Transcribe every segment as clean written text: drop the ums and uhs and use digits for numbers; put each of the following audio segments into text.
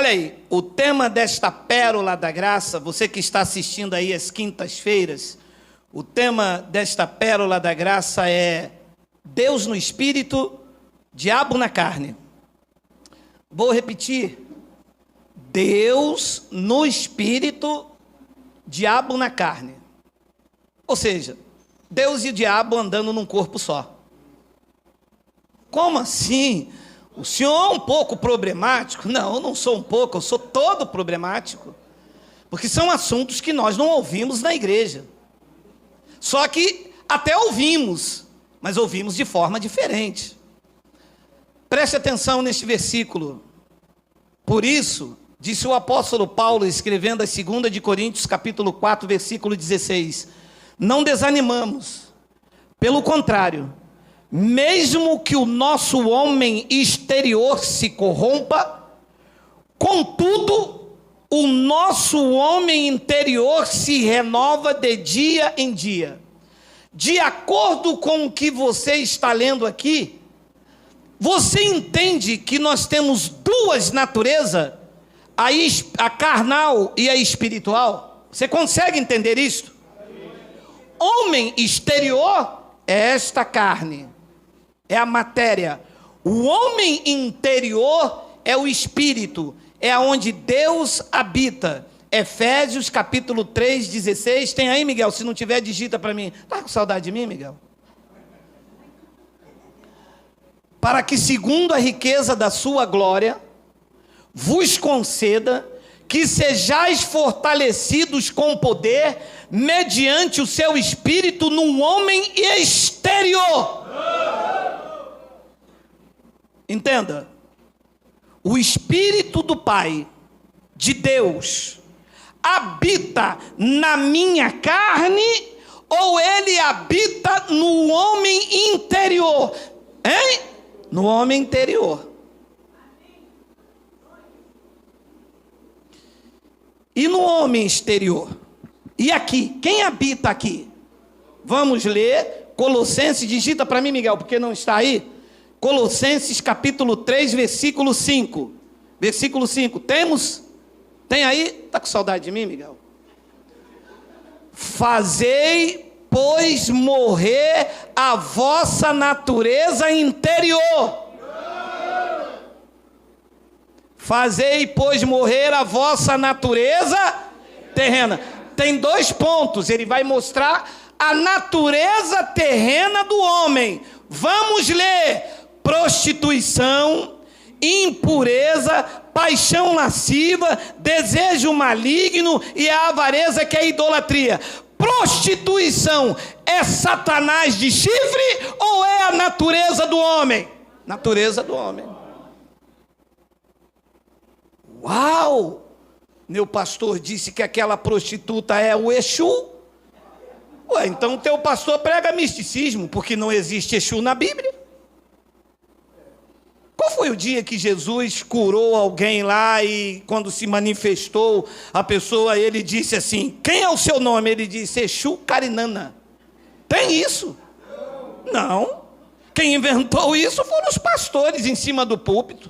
Olha aí, o tema desta pérola da graça, você que está assistindo aí às quintas-feiras, o tema desta pérola da graça é Deus no Espírito, diabo na carne. Vou repetir, Deus no Espírito, diabo na carne. Ou seja, Deus e o diabo andando num corpo só. Como assim? O senhor é um pouco problemático? Não, eu não sou um pouco, eu sou todo problemático. Porque são assuntos que nós não ouvimos na igreja. Só que até ouvimos, mas ouvimos de forma diferente. Preste atenção neste versículo. Por isso, disse o apóstolo Paulo, escrevendo a 2 de Coríntios, capítulo 4, versículo 16, não desanimamos, pelo contrário, mesmo que o nosso homem exterior se corrompa, contudo, o nosso homem interior se renova de dia em dia. De acordo com o que você está lendo aqui, você entende que nós temos duas naturezas, a carnal e a espiritual? Você consegue entender isso? Homem exterior é esta carne, é a matéria. O homem interior é o espírito, é onde Deus habita. Efésios capítulo 3, 16. Tem aí, Miguel? Se não tiver, digita para mim. Tá com saudade de mim, Miguel? Para que segundo a riqueza da sua glória, vos conceda que sejais fortalecidos com poder, mediante o seu espírito num homem exterior. Entenda, o Espírito do Pai, de Deus, habita na minha carne, ou ele habita no homem interior? Hein? No homem interior. E no homem exterior? E aqui? Quem habita aqui? Vamos ler Colossenses, digita para mim, Miguel, porque não está aí. Colossenses capítulo 3, versículo 5. Versículo 5, temos? Tem aí? Está com saudade de mim, Miguel? Fazei, pois, morrer a vossa natureza interior. Fazei, pois, morrer a vossa natureza terrena. Tem dois pontos, ele vai mostrar a natureza terrena do homem. Vamos ler: prostituição, impureza, paixão lasciva, desejo maligno e a avareza, que é a idolatria. Prostituição é Satanás de chifre ou é a natureza do homem? Natureza do homem. Uau! Meu pastor disse que aquela prostituta é o Exu. Ué, então o teu pastor prega misticismo, porque não existe Exu na Bíblia. Qual foi o dia que Jesus curou alguém lá e quando se manifestou a pessoa, ele disse assim, quem é o seu nome? Ele disse, Exu Carinana. Tem isso? Não. Quem inventou isso foram os pastores em cima do púlpito.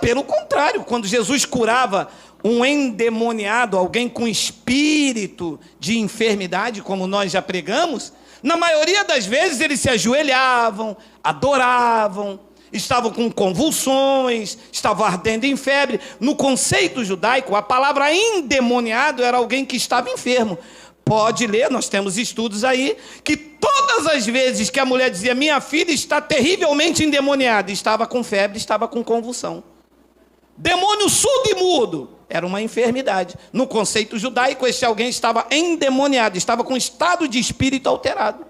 Pelo contrário, quando Jesus curava um endemoniado, alguém com espírito de enfermidade, como nós já pregamos, na maioria das vezes eles se ajoelhavam, adoravam, estavam com convulsões, estavam ardendo em febre. No conceito judaico, a palavra endemoniado era alguém que estava enfermo. Pode ler, nós temos estudos aí, que todas as vezes que a mulher dizia, minha filha está terrivelmente endemoniada, estava com febre, estava com convulsão. Demônio surdo e mudo era uma enfermidade. No conceito judaico, esse alguém estava endemoniado, estava com estado de espírito alterado.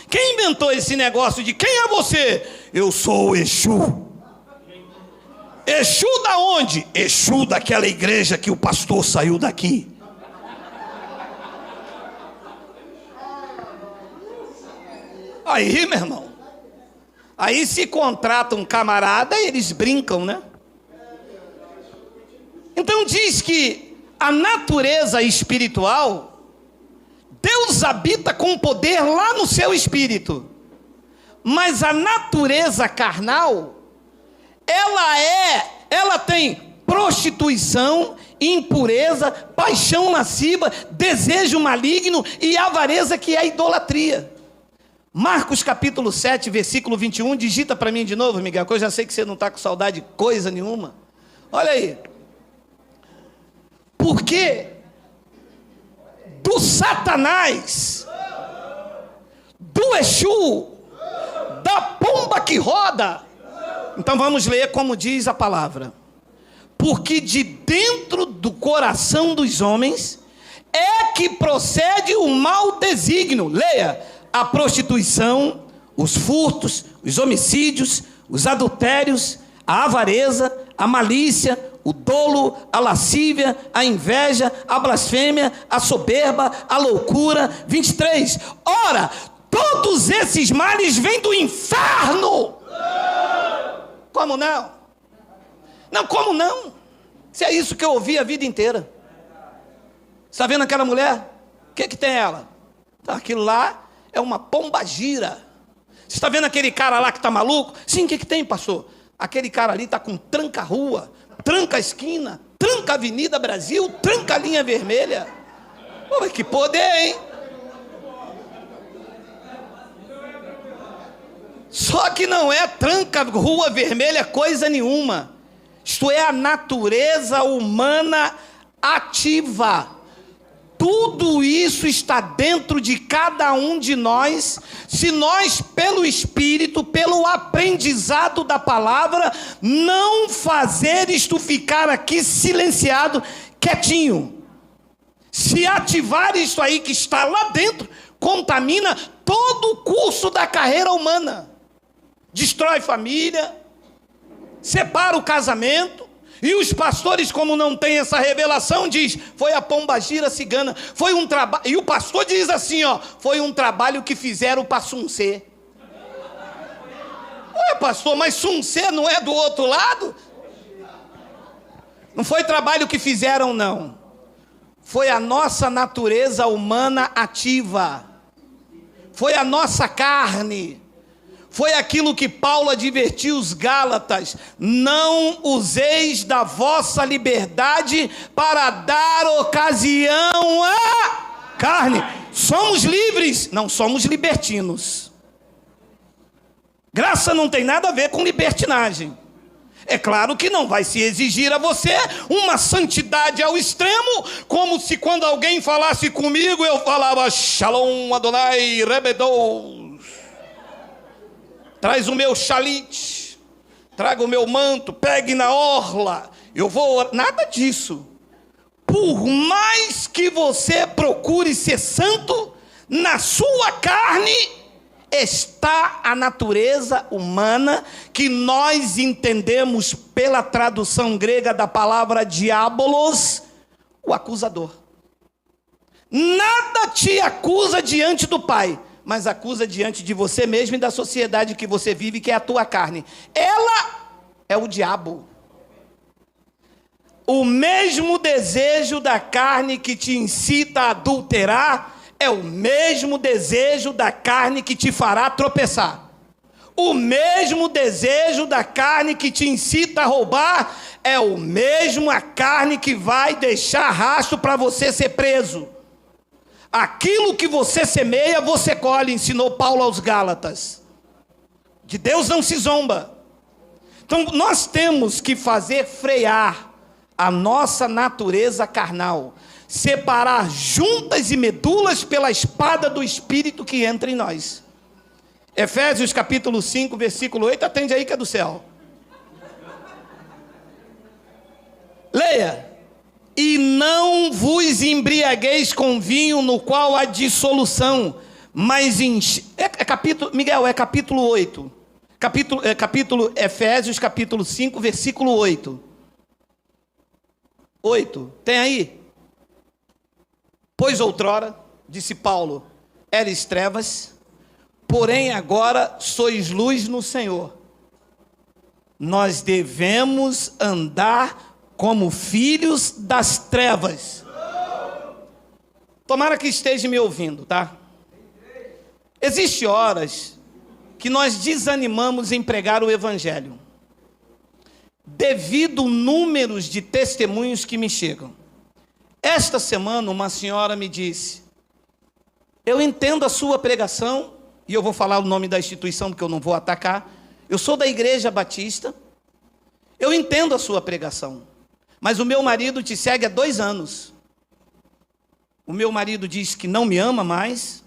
Quem inventou esse negócio de quem é você? Eu sou o Exu. Exu da onde? Exu daquela igreja que o pastor saiu daqui. Aí, meu irmão, aí se contrata um camarada, eles brincam, né? Então diz que a natureza espiritual, Deus habita com poder lá no seu espírito. Mas a natureza carnal, ela é ela tem prostituição, impureza, paixão lasciva, desejo maligno e avareza, que é a idolatria. Marcos capítulo 7, versículo 21, digita para mim de novo, Miguel, que eu já sei que você não está com saudade de coisa nenhuma. Olha aí. Porque do Satanás, do Exu, da pomba que roda. Então vamos ler como diz a palavra. Porque de dentro do coração dos homens é que procede o mau desígnio. Leia: a prostituição, os furtos, os homicídios, os adultérios, a avareza, a malícia, o dolo, a lascívia, a inveja, a blasfêmia, a soberba, a loucura. 23. Ora, todos esses males vêm do inferno. Como não? Não, como não? Se é isso que eu ouvi a vida inteira. Está vendo aquela mulher? O que tem ela? Aquilo lá é uma pombagira. Você está vendo aquele cara lá que está maluco? Sim, o que tem, pastor? Aquele cara ali está com tranca rua, tranca esquina, tranca Avenida Brasil, tranca a linha vermelha. Pô, mas que poder, hein? Só que não é tranca rua vermelha coisa nenhuma. Isto é a natureza humana ativa. Tudo isso está dentro de cada um de nós, se nós, pelo Espírito, pelo aprendizado da palavra, não fazer isto ficar aqui silenciado, quietinho. Se ativar isso aí que está lá dentro, contamina todo o curso da carreira humana. Destrói família, separa o casamento. E os pastores, como não tem essa revelação, diz: foi a pombagira cigana, foi um trabalho. E o pastor diz assim, ó: foi um trabalho que fizeram para Suncê. Ué, pastor, mas Suncê não é do outro lado? Não foi trabalho que fizeram, não. Foi a nossa natureza humana ativa. Foi a nossa carne. Foi aquilo que Paulo advertiu os Gálatas: não useis da vossa liberdade para dar ocasião à carne. Somos livres, não somos libertinos. Graça não tem nada a ver com libertinagem. É claro que não vai se exigir a você uma santidade ao extremo, como se quando alguém falasse comigo, eu falava: Shalom Adonai Rebedou. Traz o meu xalite, traga o meu manto, pegue na orla, eu vou... Nada disso. Por mais que você procure ser santo, na sua carne está a natureza humana, que nós entendemos pela tradução grega da palavra diabolos, o acusador. Nada te acusa diante do Pai, mas acusa diante de você mesmo e da sociedade que você vive, que é a tua carne. Ela é o diabo. O mesmo desejo da carne que te incita a adulterar é o mesmo desejo da carne que te fará tropeçar. O mesmo desejo da carne que te incita a roubar é o mesmo a carne que vai deixar rastro para você ser preso. Aquilo que você semeia, você colhe, ensinou Paulo aos Gálatas. De Deus não se zomba. Então nós temos que fazer frear a nossa natureza carnal, separar juntas e medulas pela espada do Espírito que entra em nós. Efésios capítulo 5, versículo 8, atende aí que é do céu. Leia. E não vos embriagueis com vinho no qual há dissolução, mas capítulo, Miguel, é capítulo 8. Capítulo Efésios, capítulo 5, versículo 8. 8, tem aí? Pois outrora, disse Paulo, eres trevas, porém agora sois luz no Senhor. Nós devemos andar como filhos das trevas. Tomara que esteja me ouvindo, tá? Existem horas que nós desanimamos em pregar o Evangelho. devido números de testemunhos que me chegam. Esta semana uma senhora me disse: eu entendo a sua pregação, e eu vou falar o nome da instituição porque eu não vou atacar. Eu sou da Igreja Batista, eu entendo a sua pregação, mas o meu marido te segue há 2 anos. O meu marido diz que não me ama mais.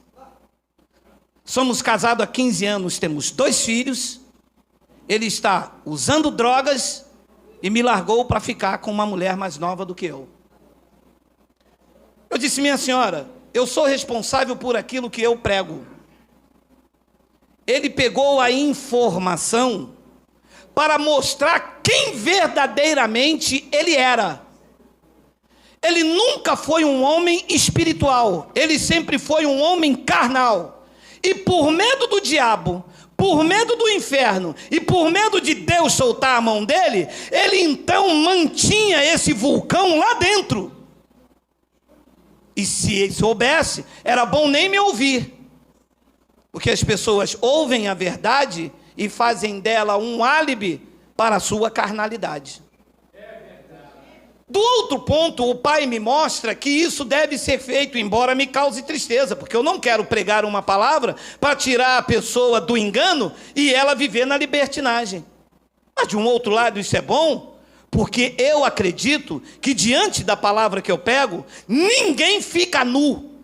Somos casados há 15 anos, temos 2 filhos. Ele está usando drogas e me largou para ficar com uma mulher mais nova do que eu. Eu disse: minha senhora, eu sou responsável por aquilo que eu prego. Ele pegou a informação para mostrar quem verdadeiramente ele era. Ele nunca foi um homem espiritual, ele sempre foi um homem carnal. E por medo do diabo, por medo do inferno e por medo de Deus soltar a mão dele, ele então mantinha esse vulcão lá dentro. E se ele soubesse, era bom nem me ouvir. Porque as pessoas ouvem a verdade e fazem dela um álibi para a sua carnalidade. Do outro ponto, o Pai me mostra que isso deve ser feito, embora me cause tristeza, porque eu não quero pregar uma palavra para tirar a pessoa do engano e ela viver na libertinagem. Mas de um outro lado isso é bom, porque eu acredito que diante da palavra que eu pego, ninguém fica nu,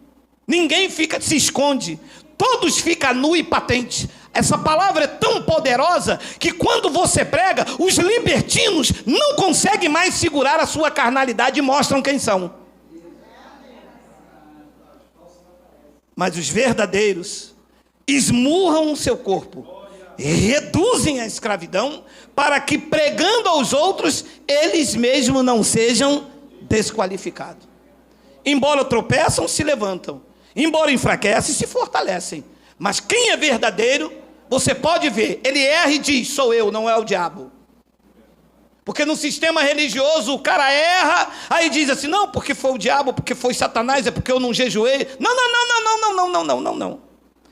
ninguém se esconde, todos ficam nu e patente. Essa palavra é tão poderosa que quando você prega, os libertinos não conseguem mais segurar a sua carnalidade e mostram quem são. Mas os verdadeiros esmurram o seu corpo, reduzem a escravidão, para que pregando aos outros, eles mesmos não sejam desqualificados. Embora tropeçam, se levantam. Embora enfraquecem, se fortalecem. Mas quem é verdadeiro, você pode ver, ele erra e diz: sou eu, não é o diabo. Porque no sistema religioso o cara erra, aí diz assim: não, porque foi o diabo, porque foi Satanás, é porque eu não jejuei. Não.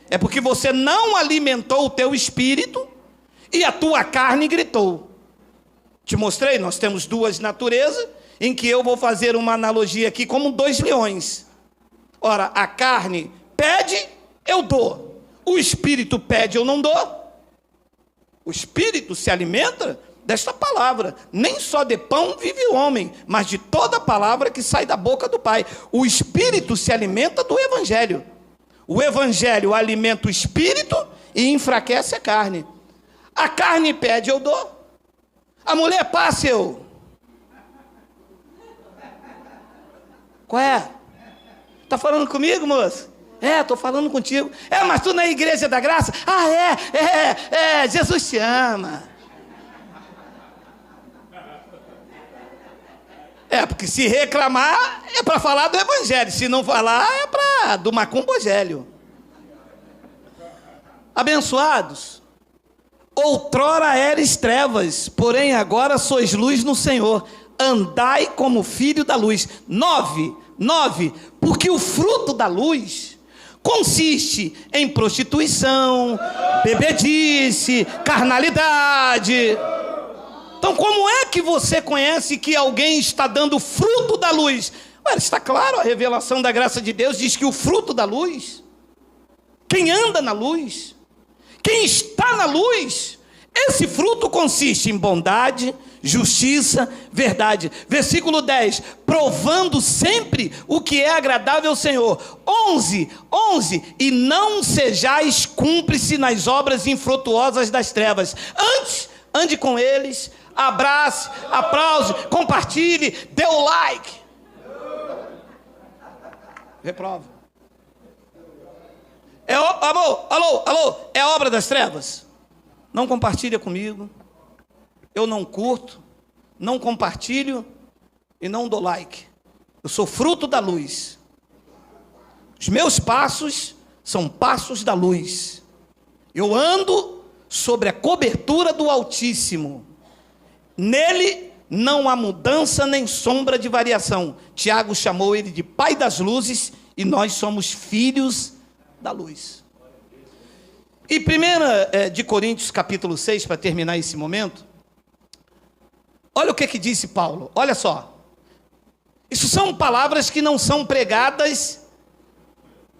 É porque você não alimentou o teu espírito e a tua carne gritou. Te mostrei, nós temos 2 naturezas, em que eu vou fazer uma analogia aqui como 2 leões. Ora, a carne pede, eu dou. O espírito pede, eu não dou. O espírito se alimenta desta palavra. Nem só de pão vive o homem, mas de toda palavra que sai da boca do Pai. O espírito se alimenta do evangelho. O evangelho alimenta o espírito e enfraquece a carne. A carne pede, eu dou. A mulher passa, eu. Qual é? Está falando comigo, moço? Estou falando contigo. Mas tu na Igreja da Graça? Jesus te ama. Porque se reclamar, é para falar do Evangelho. Se não falar, é para do macumbogélio. Abençoados, outrora eres trevas, porém agora sois luz no Senhor. Andai como filho da luz. 9, porque o fruto da luz consiste em prostituição, bebedice, carnalidade. Então, como é que você conhece que alguém está dando fruto da luz? Está claro, a revelação da graça de Deus diz que o fruto da luz, quem anda na luz, quem está na luz, esse fruto consiste em bondade, justiça, verdade. Versículo 10, provando sempre o que é agradável ao Senhor. 11, e não sejais cúmplice nas obras infrutuosas das trevas. Antes, ande com eles, abrace, aplaude, compartilhe, dê o like. Reprova. Alô, é obra das trevas? Não compartilha comigo. Eu não curto, não compartilho e não dou like. Eu sou fruto da luz. Os meus passos são passos da luz. Eu ando sobre a cobertura do Altíssimo. Nele não há mudança nem sombra de variação. Tiago chamou ele de Pai das luzes e nós somos filhos da luz. E 1 de Coríntios capítulo 6, para terminar esse momento, Olha o que disse Paulo, olha só. Isso são palavras que não são pregadas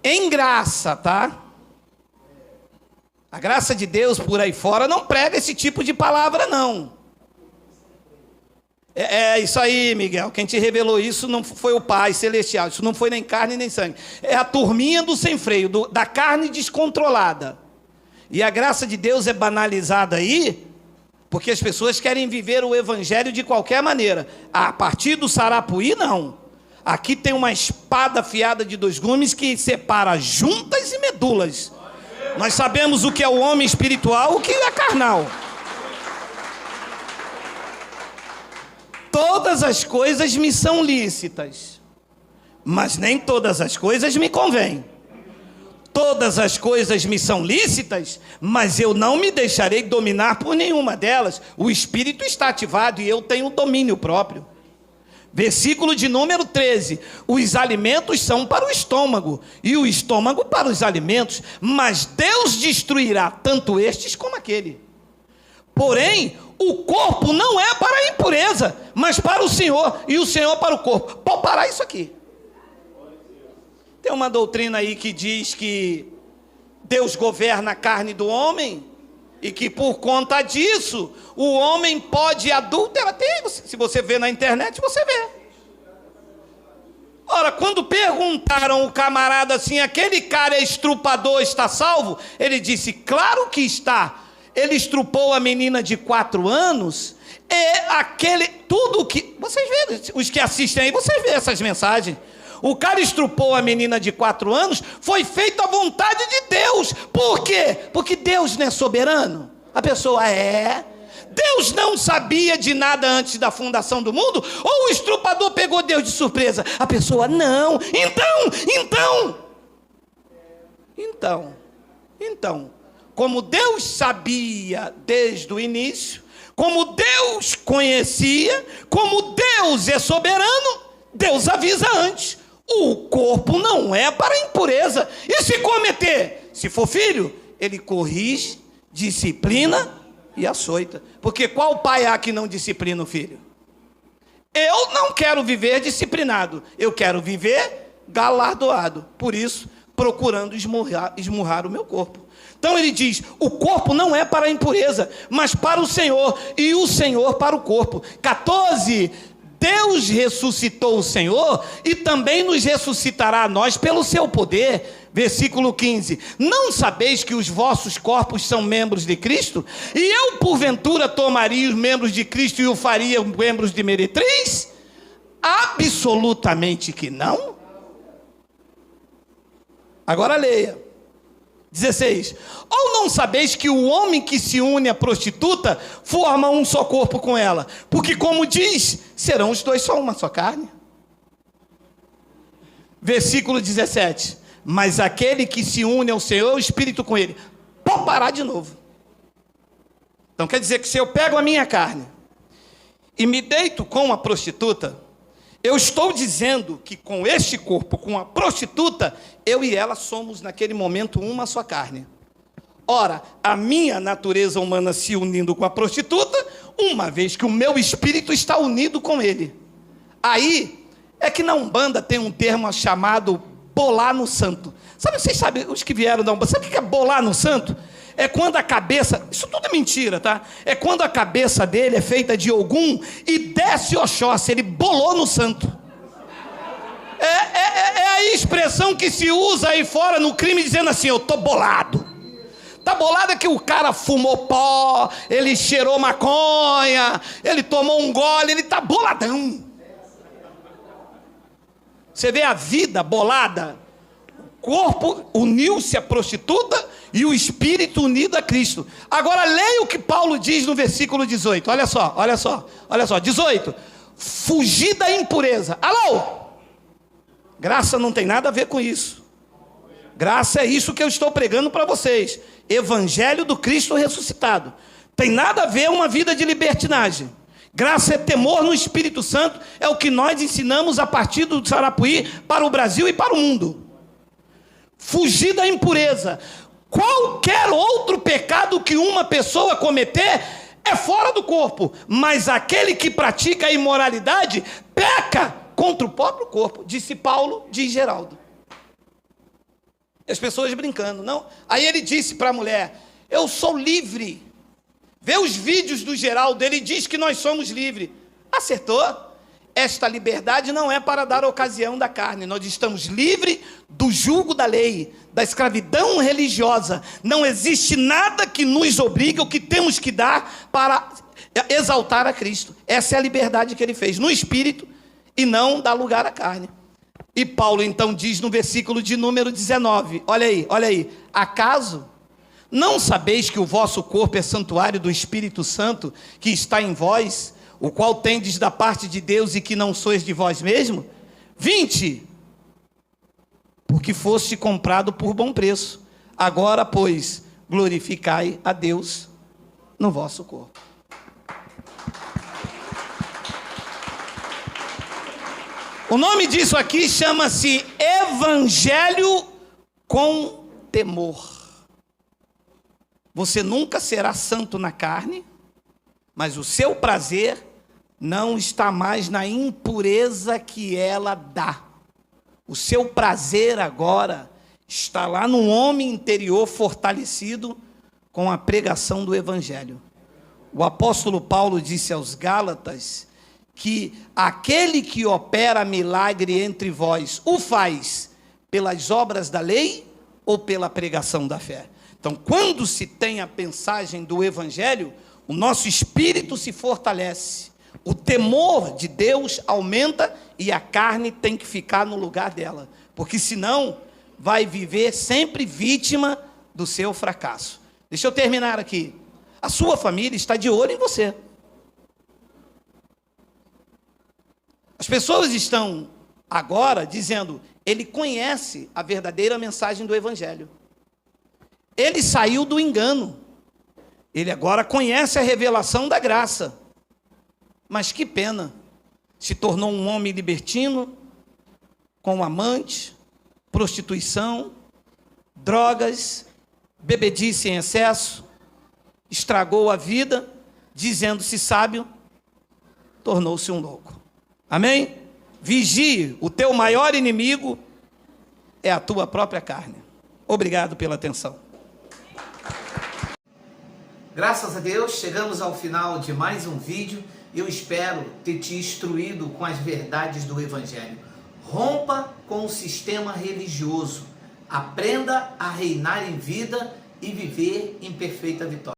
em graça, tá? A graça de Deus por aí fora não prega esse tipo de palavra, não. É isso aí, Miguel. Quem te revelou isso não foi o Pai Celestial. Isso não foi nem carne nem sangue. É a turminha do sem freio, da carne descontrolada. E a graça de Deus é banalizada aí, porque as pessoas querem viver o evangelho de qualquer maneira. A partir do Sarapuí, não. Aqui tem uma espada afiada de 2 gumes que separa juntas e medulas. Nós sabemos o que é o homem espiritual, o que é carnal. Todas as coisas me são lícitas, mas nem todas as coisas me convêm. Todas as coisas me são lícitas, mas eu não me deixarei dominar por nenhuma delas. O espírito está ativado e eu tenho domínio próprio. Versículo de número 13. Os alimentos são para o estômago, e o estômago para os alimentos, mas Deus destruirá tanto estes como aquele. Porém, o corpo não é para a impureza, mas para o Senhor, e o Senhor para o corpo. Pode parar isso aqui. Tem uma doutrina aí que diz que Deus governa a carne do homem, e que por conta disso, o homem pode adulterar. Se você vê na internet, você vê. Ora, quando perguntaram o camarada assim, aquele cara é estrupador, está salvo? Ele disse, claro que está. Ele estrupou a menina de 4 anos, tudo que, vocês veem, os que assistem aí, vocês veem essas mensagens, o cara estrupou a menina de 4 anos, foi feito à vontade de Deus. Por quê? Porque Deus não é soberano? A pessoa Deus não sabia de nada antes da fundação do mundo? Ou o estrupador pegou Deus de surpresa? A pessoa, não. Então, como Deus sabia desde o início, como Deus conhecia, como Deus é soberano, Deus avisa antes. O corpo não é para impureza. E se cometer? Se for filho, ele corrige, disciplina e açoita. Porque qual pai há que não disciplina o filho? Eu não quero viver disciplinado. Eu quero viver galardoado. Por isso, procurando esmurrar o meu corpo. Então ele diz, o corpo não é para a impureza, mas para o Senhor, e o Senhor para o corpo. 14, Deus ressuscitou o Senhor, e também nos ressuscitará a nós pelo seu poder. Versículo 15, não sabeis que os vossos corpos são membros de Cristo? E eu porventura tomaria os membros de Cristo e o faria membros de meretriz? Absolutamente que não. Agora leia. 16, ou não sabeis que o homem que se une à prostituta forma um só corpo com ela? Porque como diz, serão os dois só uma só carne. Versículo 17, mas aquele que se une ao Senhor é o Espírito com ele. Pode parar de novo. Então quer dizer que se eu pego a minha carne e me deito com a prostituta, eu estou dizendo que com este corpo, com a prostituta, eu e ela somos naquele momento uma só carne. Ora, a minha natureza humana se unindo com a prostituta, uma vez que o meu espírito está unido com ele. Aí, é que na Umbanda tem um termo chamado bolar no santo. Vocês sabem, os que vieram da Umbanda, sabe o que é bolar no santo? É quando a cabeça, isso tudo é mentira, tá? É quando a cabeça dele é feita de Ogum e desce Oxóssi, ele bolou no santo. É a expressão que se usa aí fora no crime, dizendo assim, eu tô bolado. Tá bolado é que o cara fumou pó, ele cheirou maconha, ele tomou um gole, ele tá boladão. Você vê a vida bolada? O corpo uniu-se à prostituta e o espírito unido a Cristo. Agora leia o que Paulo diz no versículo 18. Olha só. 18. Fugir da impureza. Alô? Graça não tem nada a ver com isso. Graça é isso que eu estou pregando para vocês. Evangelho do Cristo ressuscitado. Tem nada a ver uma vida de libertinagem. Graça é temor no Espírito Santo. É o que nós ensinamos a partir do Sarapuí para o Brasil e para o mundo. Fugir da impureza. Qualquer outro pecado que uma pessoa cometer é é fora do corpo, mas aquele que pratica a imoralidade peca contra o próprio corpo, disse Paulo, diz Geraldo. As pessoas brincando, não? Aí ele disse para a mulher, eu sou livre. Vê os vídeos do Geraldo, ele diz que nós somos livres. Acertou? Esta liberdade não é para dar ocasião da carne. Nós estamos livres do jugo da lei, da escravidão religiosa. Não existe nada que nos obrigue, ou que temos que dar para exaltar a Cristo. Essa é a liberdade que ele fez no espírito e não dar lugar à carne. E Paulo então diz no versículo de número 19, olha aí, acaso não sabeis que o vosso corpo é santuário do Espírito Santo que está em vós, o qual tendes da parte de Deus e que não sois de vós mesmo? 20, porque foste comprado por bom preço. Agora, pois, glorificai a Deus no vosso corpo. O nome disso aqui chama-se Evangelho com temor. Você nunca será santo na carne, mas o seu prazer não está mais na impureza que ela dá. O seu prazer agora está lá no homem interior fortalecido com a pregação do Evangelho. O apóstolo Paulo disse aos Gálatas que aquele que opera milagre entre vós, o faz pelas obras da lei ou pela pregação da fé? Então, quando se tem a mensagem do Evangelho, o nosso espírito se fortalece, o temor de Deus aumenta e a carne tem que ficar no lugar dela, porque senão vai viver sempre vítima do seu fracasso. Deixa eu terminar aqui. A sua família está de olho em você. As pessoas estão agora dizendo, ele conhece a verdadeira mensagem do Evangelho. Ele saiu do engano. Ele agora conhece a revelação da graça. Mas que pena, se tornou um homem libertino, com amante, prostituição, drogas, bebedice em excesso, estragou a vida, dizendo-se sábio, tornou-se um louco. Amém? Vigie, o teu maior inimigo é a tua própria carne. Obrigado pela atenção. Graças a Deus, chegamos ao final de mais um vídeo. Eu espero ter te instruído com as verdades do Evangelho. Rompa com o sistema religioso. Aprenda a reinar em vida e viver em perfeita vitória.